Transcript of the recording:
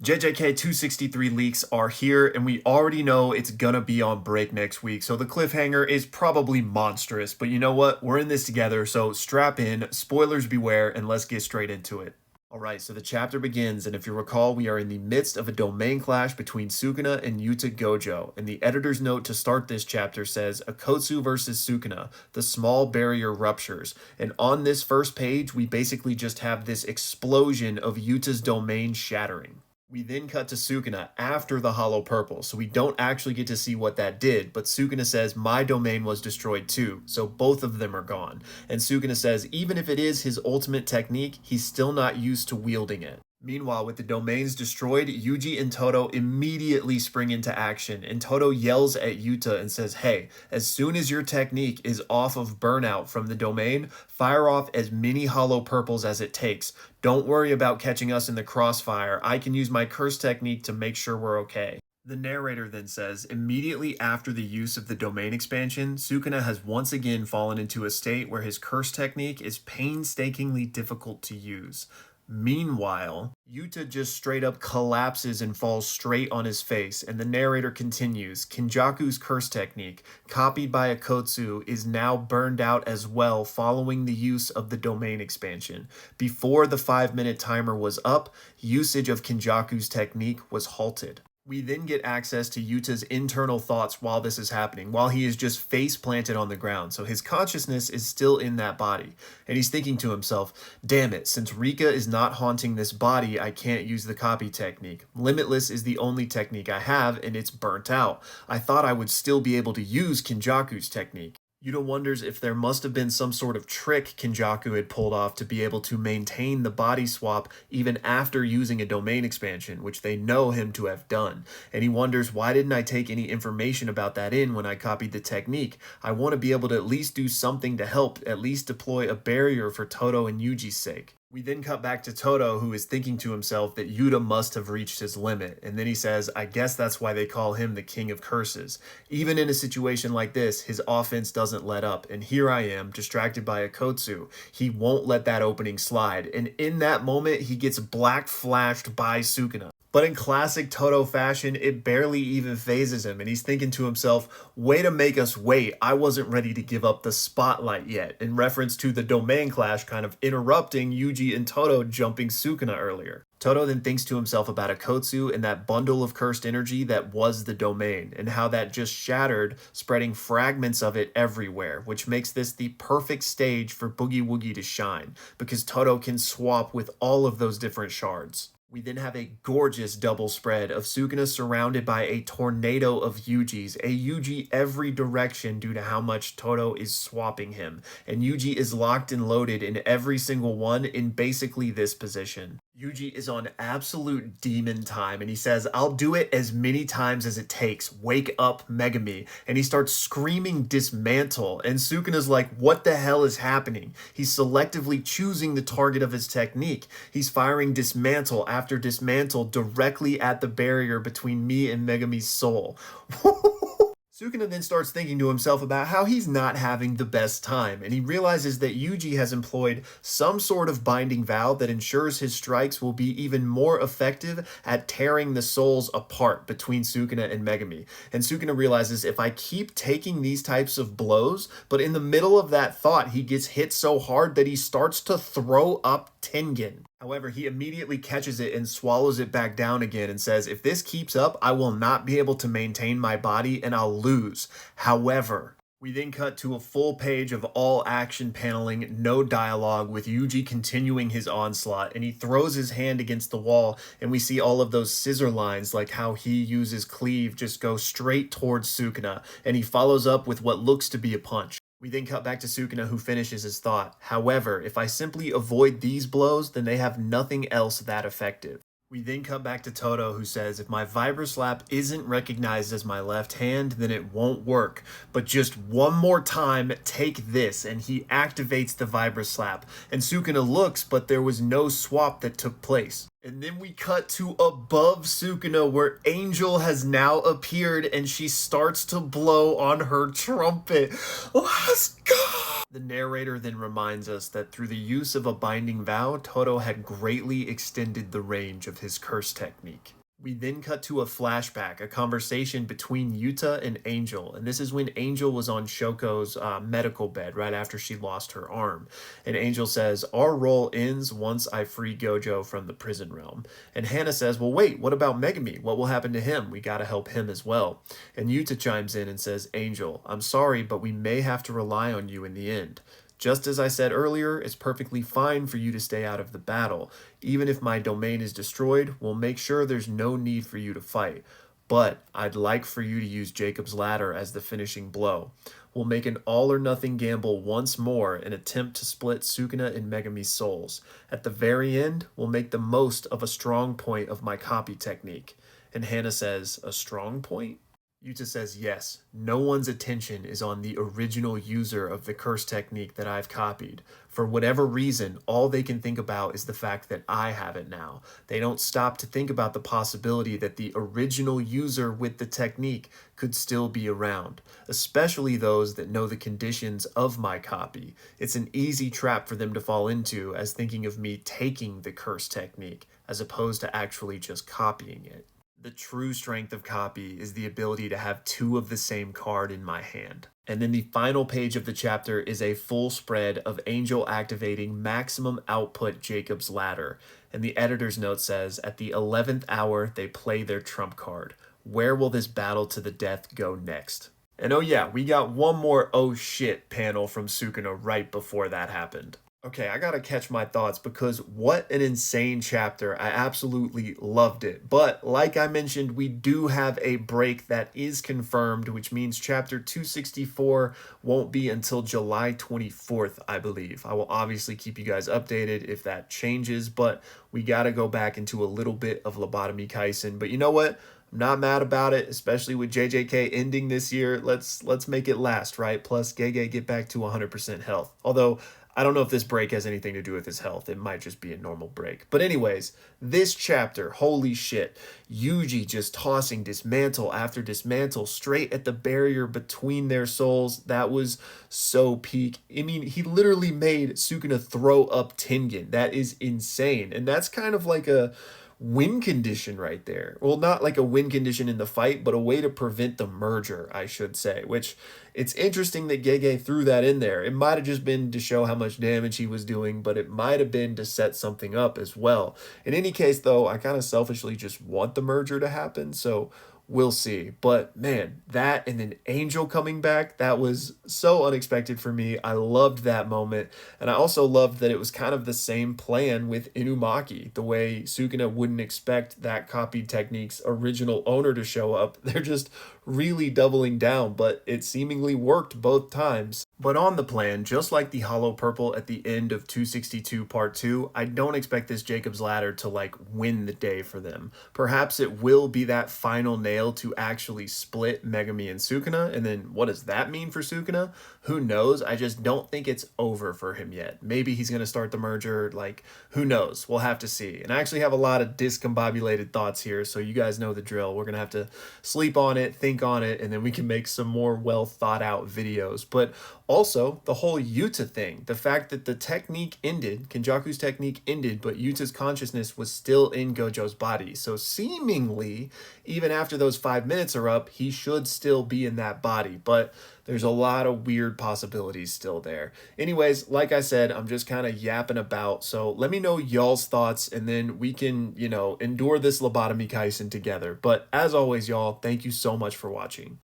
JJK 263 leaks are here, and we already know it's gonna be on break next week, so the cliffhanger is probably monstrous. But you know what? We're in this together, so strap in, spoilers beware, and let's get straight into it. Alright, so the chapter begins, and if you recall, we are in the midst of a domain clash between Sukuna and Yuta Gojo, and the editor's note to start this chapter says, Akotsu versus Sukuna, the small barrier ruptures, and on this first page, we basically just have this explosion of Yuta's domain shattering. We then cut to Sukuna after the Hollow Purple, so we don't actually get to see what that did, but Sukuna says, my domain was destroyed too, so both of them are gone. And Sukuna says, even if it is his ultimate technique, he's still not used to wielding it. Meanwhile, with the domains destroyed, Yuji and Todo immediately spring into action, and Todo yells at Yuta and says, hey, as soon as your technique is off of burnout from the domain, fire off as many hollow purples as it takes. Don't worry about catching us in the crossfire. I can use my curse technique to make sure we're okay. The narrator then says, immediately after the use of the domain expansion, Sukuna has once again fallen into a state where his curse technique is painstakingly difficult to use. Meanwhile, Yuta just straight up collapses and falls straight on his face, and the narrator continues, Kinjaku's curse technique, copied by Akotsu, is now burned out as well following the use of the domain expansion. Before the 5-minute timer was up, usage of Kinjaku's technique was halted. We then get access to Yuta's internal thoughts while this is happening, while he is just face planted on the ground, so his consciousness is still in that body. And he's thinking to himself, damn it, since Rika is not haunting this body, I can't use the copy technique. Limitless is the only technique I have, and it's burnt out. I thought I would still be able to use Kinjaku's technique. Yuta wonders if there must have been some sort of trick Kinjaku had pulled off to be able to maintain the body swap even after using a domain expansion, which they know him to have done. And he wonders, why didn't I take any information about that in when I copied the technique? I want to be able to at least do something to help, at least deploy a barrier for Todo and Yuji's sake. We then cut back to Todo, who is thinking to himself that Yuta must have reached his limit, and then he says, I guess that's why they call him the King of Curses. Even in a situation like this, his offense doesn't let up, and here I am, distracted by Akotsu. He won't let that opening slide, and in that moment, he gets black flashed by Sukuna. But in classic Todo fashion, it barely even phases him, and he's thinking to himself, way to make us wait, I wasn't ready to give up the spotlight yet, in reference to the domain clash kind of interrupting Yuji and Todo jumping Sukuna earlier. Todo then thinks to himself about Akotsu and that bundle of cursed energy that was the domain, and how that just shattered, spreading fragments of it everywhere, which makes this the perfect stage for Boogie Woogie to shine, because Todo can swap with all of those different shards. We then have a gorgeous double spread of Sukuna surrounded by a tornado of Yujis, a Yuji every direction due to how much Todo is swapping him, and Yuji is locked and loaded in every single one in basically this position. Yuji is on absolute demon time, and he says, I'll do it as many times as it takes. Wake up, Megami. And he starts screaming dismantle, and Sukuna's like, what the hell is happening? He's selectively choosing the target of his technique. He's firing dismantle after dismantle directly at the barrier between me and Megami's soul. Sukuna then starts thinking to himself about how he's not having the best time, and he realizes that Yuji has employed some sort of binding vow that ensures his strikes will be even more effective at tearing the souls apart between Sukuna and Megami. And Sukuna realizes, if I keep taking these types of blows, but in the middle of that thought he gets hit so hard that he starts to throw up Tengen. However, he immediately catches it and swallows it back down again and says, if this keeps up, I will not be able to maintain my body and I'll lose. However, we then cut to a full page of all action paneling, no dialogue, with Yuji continuing his onslaught, and he throws his hand against the wall, and we see all of those scissor lines, like how he uses cleave, just go straight towards Sukuna, and he follows up with what looks to be a punch. We then cut back to Sukuna, who finishes his thought. However, if I simply avoid these blows, then they have nothing else that effective. We then cut back to Todo, who says, if my Vibroslap isn't recognized as my left hand, then it won't work. But just one more time, take this, and he activates the Vibroslap. And Sukuna looks, but there was no swap that took place. And then we cut to above Sukuna where Angel has now appeared and she starts to blow on her trumpet. Let's go! The narrator then reminds us that through the use of a binding vow, Todo had greatly extended the range of his curse technique. We then cut to a flashback, a conversation between Yuta and Angel, and this is when Angel was on Shoko's medical bed right after she lost her arm. And Angel says, "Our role ends once I free Gojo from the prison realm." And Hannah says, "Well, wait, what about Megami? What will happen to him? We gotta help him as well." And Yuta chimes in and says, "Angel, I'm sorry, but we may have to rely on you in the end. Just as I said earlier, it's perfectly fine for you to stay out of the battle. Even if my domain is destroyed, we'll make sure there's no need for you to fight. But I'd like for you to use Jacob's ladder as the finishing blow. We'll make an all or nothing gamble once more and attempt to split Sukuna and Megami's souls. At the very end, we'll make the most of a strong point of my copy technique." And Hannah says, "A strong point?" Yuta says yes, no one's attention is on the original user of the curse technique that I've copied. For whatever reason, all they can think about is the fact that I have it now. They don't stop to think about the possibility that the original user with the technique could still be around, especially those that know the conditions of my copy. It's an easy trap for them to fall into as thinking of me taking the curse technique as opposed to actually just copying it. The true strength of copy is the ability to have two of the same card in my hand. And then the final page of the chapter is a full spread of Angel activating maximum output Jacob's ladder. And the editor's note says, at the 11th hour, they play their trump card. Where will this battle to the death go next? And oh yeah, we got one more oh shit panel from Sukuna right before that happened. Okay, I gotta catch my thoughts because what an insane chapter. I absolutely loved it. But like I mentioned, we do have a break that is confirmed, which means chapter 264 won't be until July 24th, I believe. I will obviously keep you guys updated if that changes, but we gotta go back into a little bit of Lobotomy Kaisen. But you know what? I'm not mad about it, especially with JJK ending this year. Let's make it last, right? Plus, Gege get back to 100% health. Although, I don't know if this break has anything to do with his health. It might just be a normal break. But anyways, this chapter, holy shit. Yuji just tossing dismantle after dismantle straight at the barrier between their souls. That was so peak. I mean, he literally made Sukuna throw up Tengen. That is insane. And that's kind of like a win condition right there. Well, not like a win condition in the fight, but a way to prevent the merger, I should say, which it's interesting that Gege threw that in there. It might have just been to show how much damage he was doing, but it might have been to set something up as well. In any case, though, I kind of selfishly just want the merger to happen, so we'll see. But man, that and then Angel coming back, that was so unexpected for me. I loved that moment. And I also loved that it was kind of the same plan with Inumaki, the way Sukuna wouldn't expect that copied technique's original owner to show up. They're just really doubling down, but it seemingly worked both times. But on the plan, just like the Hollow Purple at the end of 262 Part 2, I don't expect this Jacob's Ladder to like win the day for them. Perhaps it will be that final nail to actually split Megami and Sukuna, and then what does that mean for Sukuna? Who knows? I just don't think it's over for him yet. Maybe he's going to start the merger, like, who knows? We'll have to see. And I actually have a lot of discombobulated thoughts here, so you guys know the drill. We're going to have to sleep on it, think on it, and then we can make some more well thought out videos. But also, the whole Yuta thing, the fact that the technique ended, Kenjaku's technique ended, but Yuta's consciousness was still in Gojo's body. So seemingly, even after those 5 minutes are up, he should still be in that body. But there's a lot of weird possibilities still there. Anyways, like I said, I'm just kind of yapping about. So let me know y'all's thoughts, and then we can, endure this Lobotomy Kaisen together. But as always, y'all, thank you so much for watching.